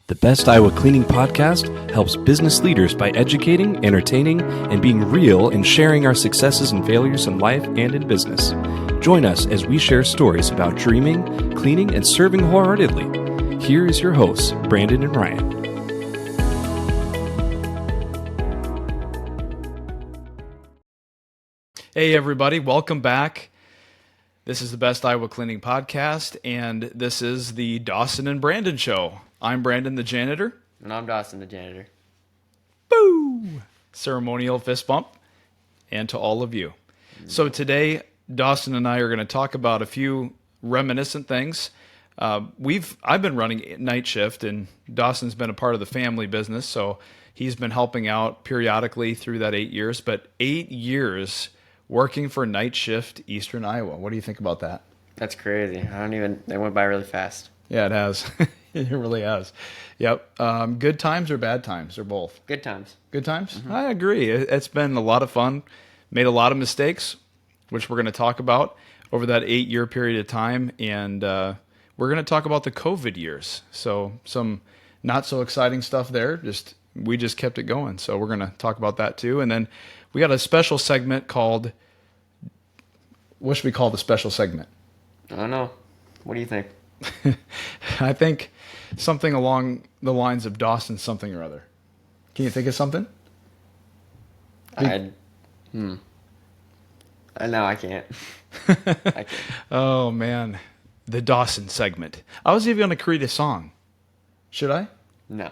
The Best Iowa Cleaning Podcast helps business leaders by educating, entertaining, and being real in sharing our successes and failures in life and in business. Join us as we share stories about dreaming, cleaning, and serving wholeheartedly. Here is your hosts, Brandon and Ryan. Hey everybody, welcome back. This is the Best Iowa Cleaning Podcast, and this is the Dawson and Brandon Show. I'm Brandon the Janitor. And I'm Dawson the Janitor. Boo! Ceremonial fist bump. And to all of you. So today, Dawson and I are going to talk about a few reminiscent things. I've been running night shift, and Dawson's been a part of the family business, so he's been helping out periodically through that 8 years. But 8 years working for night shift Eastern Iowa. What do you think about that? That's crazy. They went by really fast. Yeah, it has. It really has. Yep. Good times or bad times or both? Good times. Good times? Mm-hmm. I agree. It's been a lot of fun. Made a lot of mistakes, which we're going to talk about over that 8-year period of time. And we're going to talk about the COVID years. So some not so exciting stuff there. We just kept it going. So we're going to talk about that too. And then we got a special segment called, what should we call the special segment? I don't know. What do you think? I think something along the lines of Dawson something or other. Can you think of something? No, I can't. I can't. Oh, man. The Dawson segment. I was even going to create a song. Should I? No.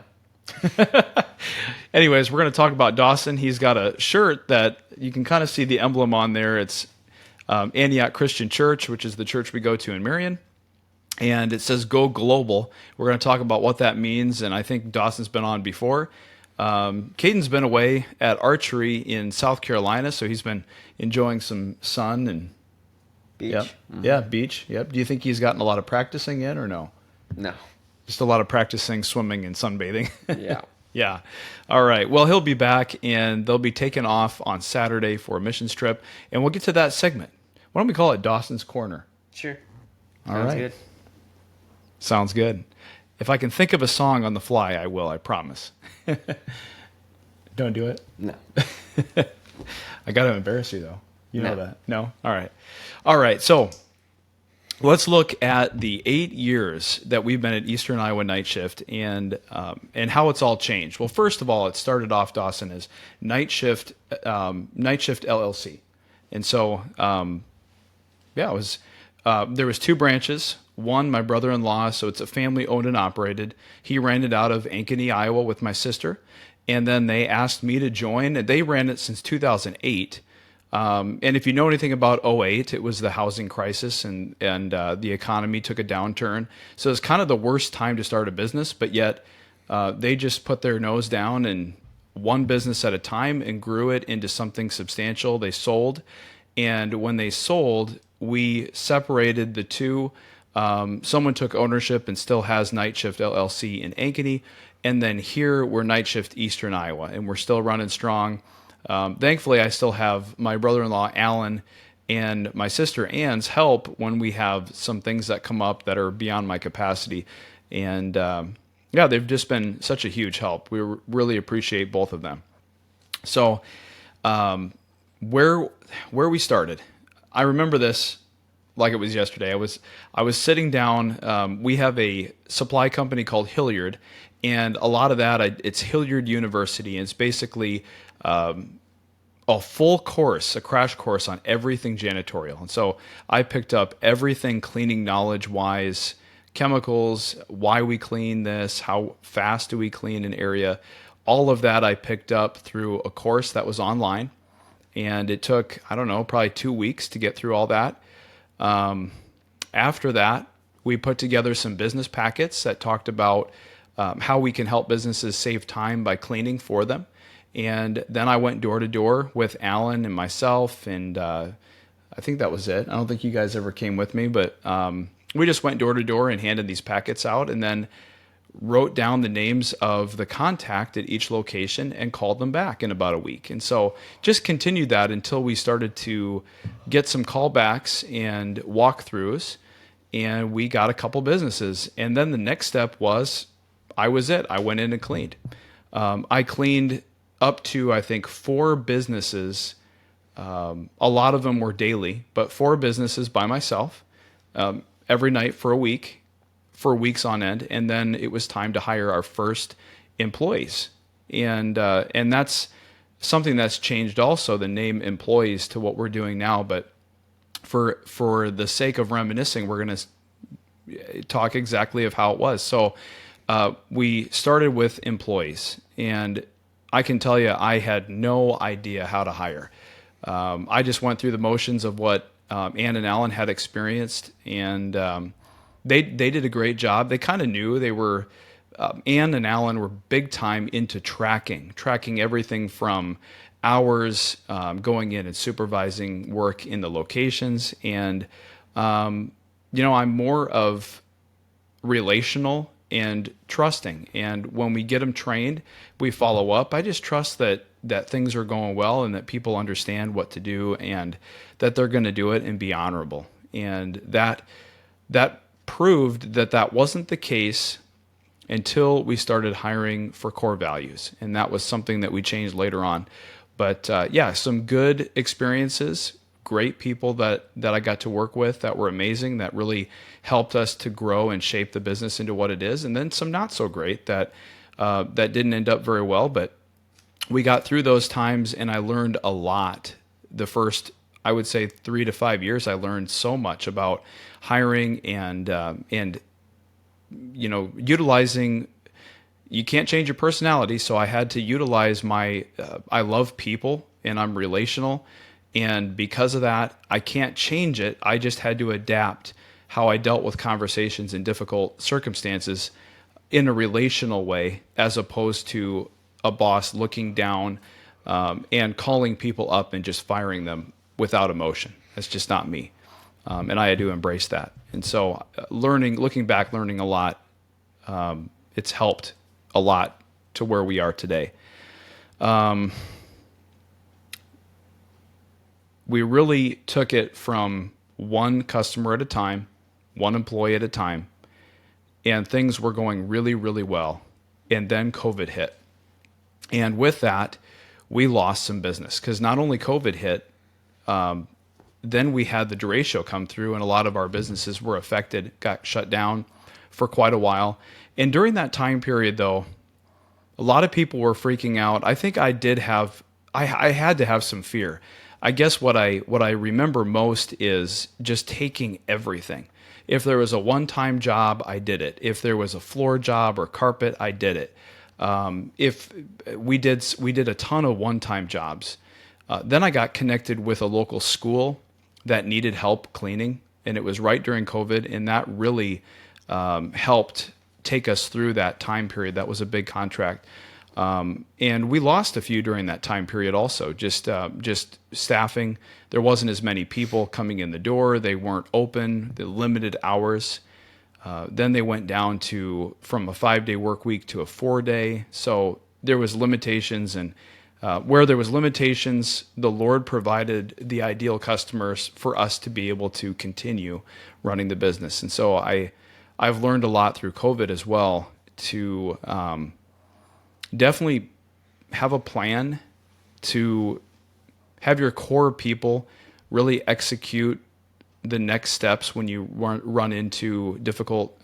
Anyways, we're going to talk about Dawson. He's got a shirt that you can kind of see the emblem on there. It's Antioch Christian Church, which is the church we go to in Marion. And it says Go Global. We're going to talk about what that means, and I think Dawson's been on before. Caden's been away at archery in South Carolina, so he's been enjoying some sun and Beach. Yep. Mm-hmm. Yeah, beach. Yep. Do you think he's gotten a lot of practicing in or no? No. Just a lot of practicing swimming and sunbathing. Yeah. Yeah. All right. Well, he'll be back, and they'll be taking off on Saturday for a missions trip, and we'll get to that segment. Why don't we call it Dawson's Corner? Sure. All Sounds right. good. Sounds good. If I can think of a song on the fly, I will, I promise. Don't do it? No. I got to embarrass you, though. You know No. that. No? All right. All right. So let's look at the 8 years that we've been at Eastern Iowa Night Shift and how it's all changed. Well, first of all, it started off, Dawson, as Night Shift LLC. And so, it was there was 2 branches. One, my brother-in-law, so it's a family owned and operated. He ran it out of Ankeny, Iowa with my sister. And then they asked me to join. They ran it since 2008. And if you know anything about '08, it was the housing crisis and the economy took a downturn. So it's kind of the worst time to start a business, but yet they just put their nose down and one business at a time and grew it into something substantial. They sold. And when they sold, we separated the two. Someone took ownership and still has Night Shift LLC in Ankeny. And then here we're Night Shift Eastern Iowa, and we're still running strong. Thankfully, I still have my brother-in-law, Alan, and my sister, Ann's help when we have some things that come up that are beyond my capacity. And they've just been such a huge help. We really appreciate both of them. So where we started, I remember this like it was yesterday. I was sitting down. We have a supply company called Hilliard, and a lot of that, it's Hilliard University. And it's basically a full course, a crash course on everything janitorial. And so I picked up everything cleaning knowledge-wise, chemicals, why we clean this, how fast do we clean an area. All of that I picked up through a course that was online. And it took, I don't know, probably 2 weeks to get through all that. After that, we put together some business packets that talked about how we can help businesses save time by cleaning for them. And then I went door to door with Alan and myself, and I think that was it. I don't think you guys ever came with me, but we just went door to door and handed these packets out, and then wrote down the names of the contact at each location and called them back in about a week. And so just continued that until we started to get some callbacks and walkthroughs, and we got a couple businesses. And then the next step was I was it. I went in and cleaned. I cleaned up to, I think, 4 businesses. A lot of them were daily, but 4 businesses by myself, every night for a week, for weeks on end. And then it was time to hire our first employees. And that's something that's changed also, the name employees, to what we're doing now. But for the sake of reminiscing, we're going to talk exactly of how it was. So we started with employees, and I can tell you, I had no idea how to hire. I just went through the motions of what Ann and Alan had experienced, and they did a great job. They kind of knew. They were Ann and Alan were big time into tracking everything from hours, going in and supervising work in the locations. And I'm more of relational and trusting. And when we get them trained, we follow up. I just trust that things are going well and that people understand what to do and that they're going to do it and be honorable. And that proved that wasn't the case until we started hiring for core values. And that was something that we changed later on. But some good experiences, great people that I got to work with that were amazing, that really helped us to grow and shape the business into what it is. And then some not so great that didn't end up very well, but we got through those times, and I learned a lot. The first, I would say, 3 to 5 years, I learned so much about hiring and utilizing. You can't change your personality, so I had to utilize my. I love people, and I'm relational, and because of that, I can't change it. I just had to adapt how I dealt with conversations in difficult circumstances in a relational way, as opposed to a boss looking down and calling people up and just firing them without emotion. That's just not me. And I had to embrace that. And so looking back, learning a lot, it's helped a lot to where we are today. We really took it from one customer at a time, one employee at a time, and things were going really, really well. And then COVID hit. And with that, we lost some business because not only COVID hit, then we had the derecho come through, and a lot of our businesses were affected, got shut down for quite a while. And during that time period, though, a lot of people were freaking out. I think I had to have some fear. I guess what I remember most is just taking everything. If there was a one-time job, I did it. If there was a floor job or carpet, I did it. If we did a ton of one-time jobs. Then I got connected with a local school that needed help cleaning, and it was right during COVID, and that really helped take us through that time period. That was a big contract. And we lost a few during that time period also, just staffing. There wasn't as many people coming in the door. They weren't open, the limited hours. Then they went down from a 5-day work week to a 4-day. So there was limitations, and where there was limitations, the Lord provided the ideal customers for us to be able to continue running the business. And so I've learned a lot through COVID as well to definitely have a plan, to have your core people really execute the next steps when you run into difficult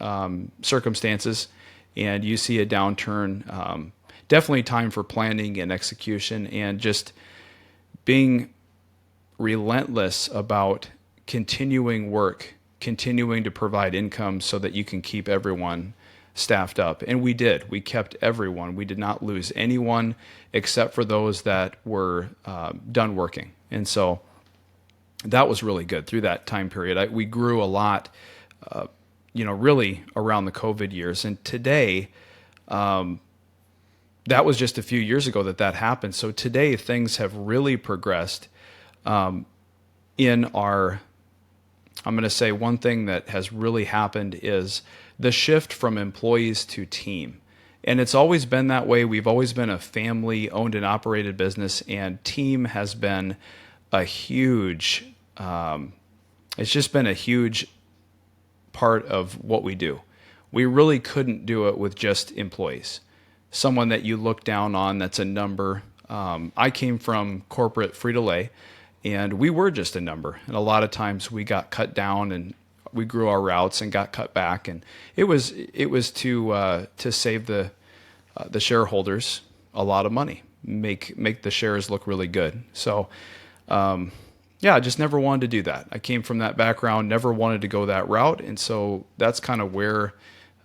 circumstances and you see a downturn. Definitely time for planning and execution, and just being relentless about continuing work, continuing to provide income so that you can keep everyone staffed up. And we did. We kept everyone. We did not lose anyone except for those that were done working. And so that was really good through that time period. We grew a lot, really around the COVID years. And today, that was just a few years ago that happened. So today things have really progressed in our, I'm going to say one thing that has really happened is the shift from employees to team. And it's always been that way. We've always been a family owned and operated business, and team has been a huge, it's just been a huge part of what we do. we really couldn't do it with just employees. Someone that you look down on that's a number. I came from corporate Frito-Lay, and we were just a number. And a lot of times we got cut down and we grew our routes and got cut back. And it was to save the shareholders a lot of money, make the shares look really good. So, I just never wanted to do that. I came from that background, never wanted to go that route. And so that's kind of where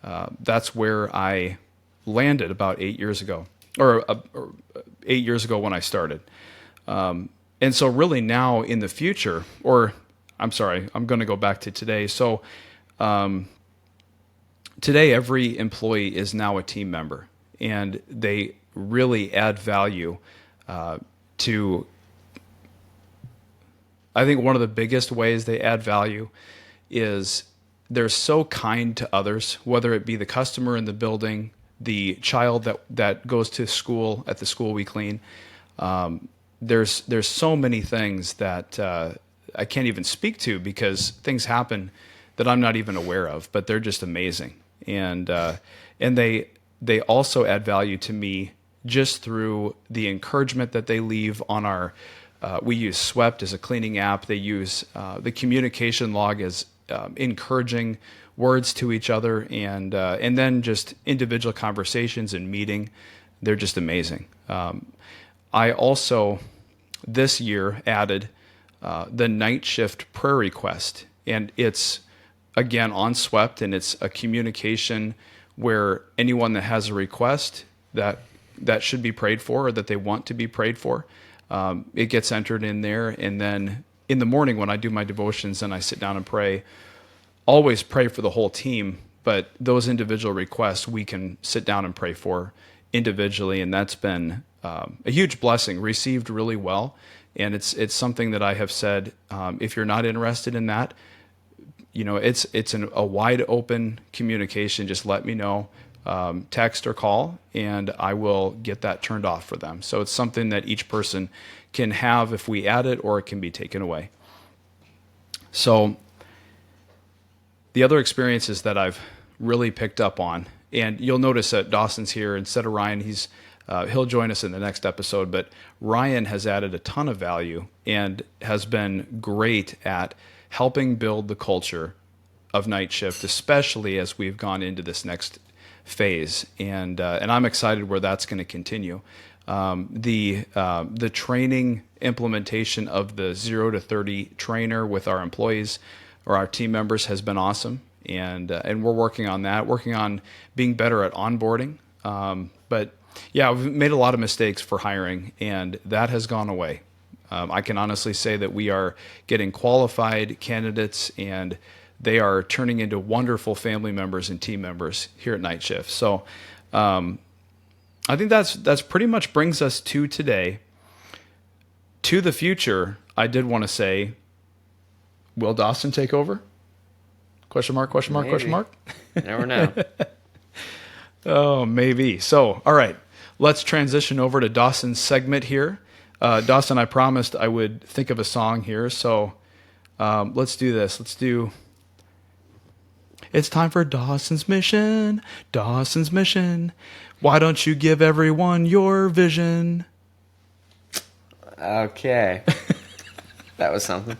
I landed about 8 years ago, or 8 years ago when I started. And so really now in the future, or I'm sorry, I'm going to go back to today. So today, every employee is now a team member, and they really add value to. I think one of the biggest ways they add value is they're so kind to others, whether it be the customer in the building, the child that goes to school at the school we clean. There's so many things that I can't even speak to because things happen that I'm not even aware of, but they're just amazing. And they also add value to me just through the encouragement that they leave on our. We use Swept as a cleaning app. They use the communication log as encouraging words to each other, and then just individual conversations and meeting. They're just amazing. I also this year added the night shift prayer request, and it's again on Swept, and it's a communication where anyone that has a request that should be prayed for or that they want to be prayed for. It gets entered in there, and then in the morning when I do my devotions and I sit down and pray, always pray for the whole team, but those individual requests we can sit down and pray for individually, and that's been a huge blessing, received really well, and it's something that I have said, if you're not interested in that, it's a wide open communication. Just let me know. Text or call, and I will get that turned off for them. So it's something that each person can have if we add it, or it can be taken away. So the other experiences that I've really picked up on, and you'll notice that Dawson's here instead of Ryan. He'll join us in the next episode, but Ryan has added a ton of value and has been great at helping build the culture of night shift, especially as we've gone into this next phase, and I'm excited where that's going to continue. The training implementation of the 0 to 30 trainer with our employees or our team members has been awesome, and we're working on that, working on being better at onboarding. But yeah, we've made a lot of mistakes for hiring, and that has gone away. I can honestly say that we are getting qualified candidates, and they are turning into wonderful family members and team members here at Night Shift. So I think that's pretty much brings us to today. To the future, I did want to say, will Dawson take over? Question mark, question mark, Maybe. question mark? Never know. Oh, maybe. So, all right, let's transition over to Dawson's segment here. Dawson, I promised I would think of a song here, so let's do this. It's time for Dawson's Mission. Dawson's Mission. Why don't you give everyone your vision? Okay. That was something.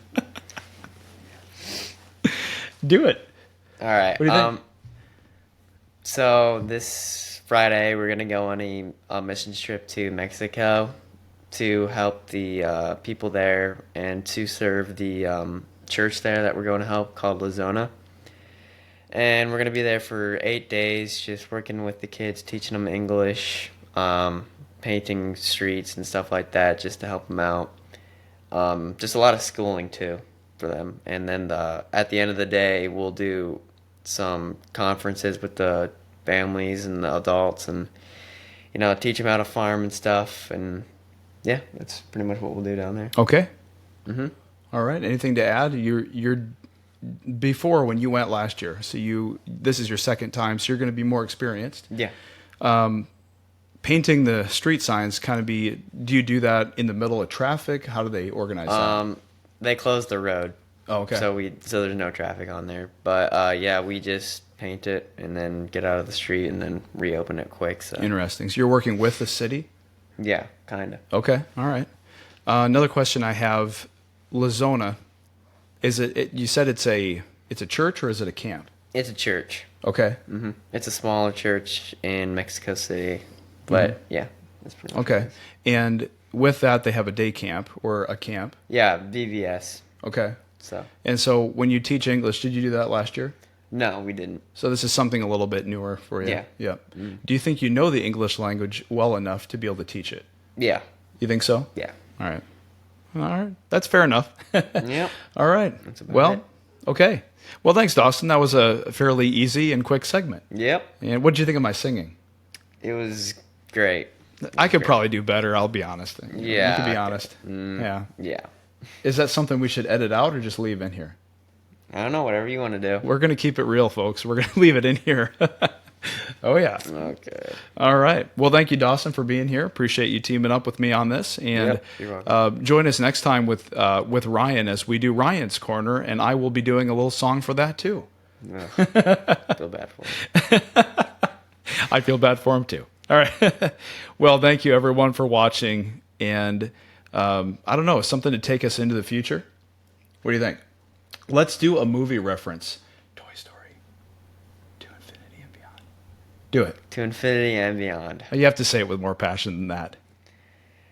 Do it. All right. What do you think? So this Friday, we're going to go on a missions trip to Mexico to help the people there and to serve the church there that we're going to help called La Zona. And we're going to be there for 8 days, just working with the kids, teaching them English, painting streets and stuff like that, just to help them out. Just a lot of schooling, too, for them. And then at the end of the day, we'll do some conferences with the families and the adults and, teach them how to farm and stuff. And, yeah, that's pretty much what we'll do down there. Okay. Mm-hmm. All right. Anything to add? You're before when you went last year, so this is your second time, so you're going to be more experienced. Yeah. Painting the street signs do you do that in the middle of traffic? How do they organize that? They closed the road. Oh, okay. So there's no traffic on there. But yeah, we just paint it, and then get out of the street, and then reopen it quick. So Interesting. So you're working with the city? yeah, kind of. Okay. All right. Another question I have, Lazona, is you said it's a church or is it a camp? It's a church. Okay. It's a smaller church in Mexico City, but yeah, that's pretty much Okay. it. And with that, they have a day camp or a camp. Yeah, VBS. Okay. So And so when you teach English, did you do that last year? no, we didn't. So this is something a little bit newer for you. Yeah. Yep. Do you think you know the English language well enough to be able to teach it? Yeah, You think so? yeah, All right. All right. That's fair enough. yep. All right. about Well, it. okay. Well, thanks, Dawson. That was a fairly easy and quick segment. Yep. And what did you think of my singing? It was great. I could probably do better. I'll be honest. Yeah, To be I honest. Yeah. Yeah. Is that something we should edit out or just leave in here? I don't know, whatever you want to do. We're going to keep it real, folks. We're going to leave it in here. Oh, yeah. Okay. All right. Well, thank you, Dawson, for being here. Appreciate you teaming up with me on this. And Yep, you're welcome. join us next time with Ryan as we do Ryan's Corner, and I will be doing a little song for that, too. Ugh, feel bad for him. I feel bad for him, too. All right. Well, thank you, everyone, for watching. And I don't know, something to take us into the future? What do you think? Let's do a movie reference. Toy Story. To Infinity and Beyond. Do it. To infinity and beyond. You have to say it with more passion than that.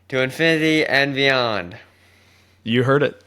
To infinity and beyond. You heard it.